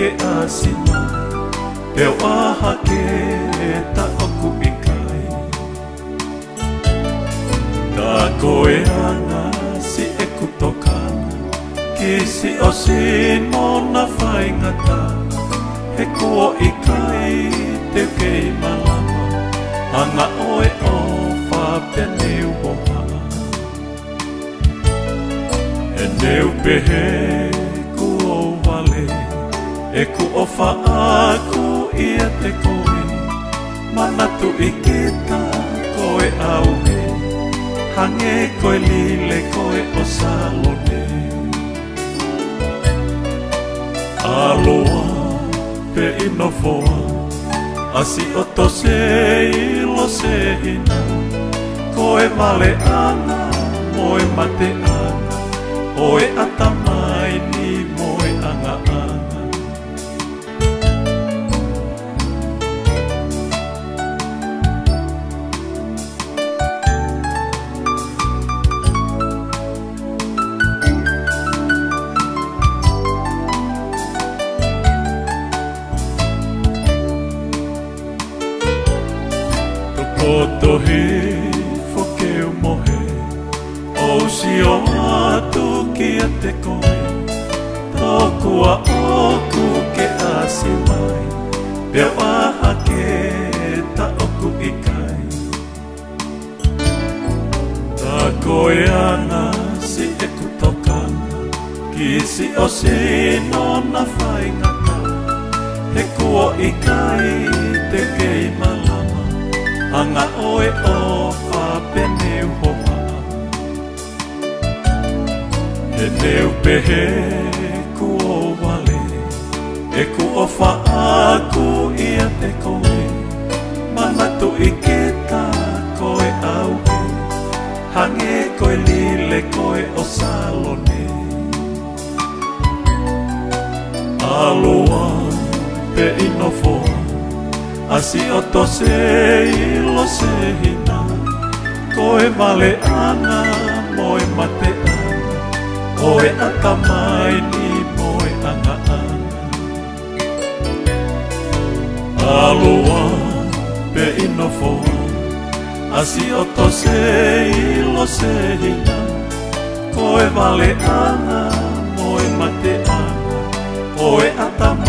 ke asina Peo aha ke ta oku ikai Ta koe ana si e kutokana Ki si o sino na whaingata He kua ikai te kei malama Anga oe o whapene uhoha E neu pehe ku o wale E ku ofa aku ia te koe Manatu i kita koe auhe Hange koe lile koe o salone Aloha pe inofoa Asi o tose ilo se hina Koe male ana, moe mate ana Oe atamai ni moe anga ana Tohi foke o mohe O si o atu ki a te koe Tokua oku ke asi mai Peo aha ke ta oku ikai Ta koe ana si e kutokana Ki si o sino na whaingata He kua ikai te kei malama Anga oe o whapene uhoha E neu pehe ku o wale E ku o whaaku ia te koe Manatu i kita koe auhe Hange koe lile koe o salone Aloha pe inofoa Asi o tose ilo se hina Koe male ana, moe mate ana Oe atamai ni moe anga ana Aloha pe inofoa Asi o tose ilo se hina Koe male ana, moe mate ana Oe atamai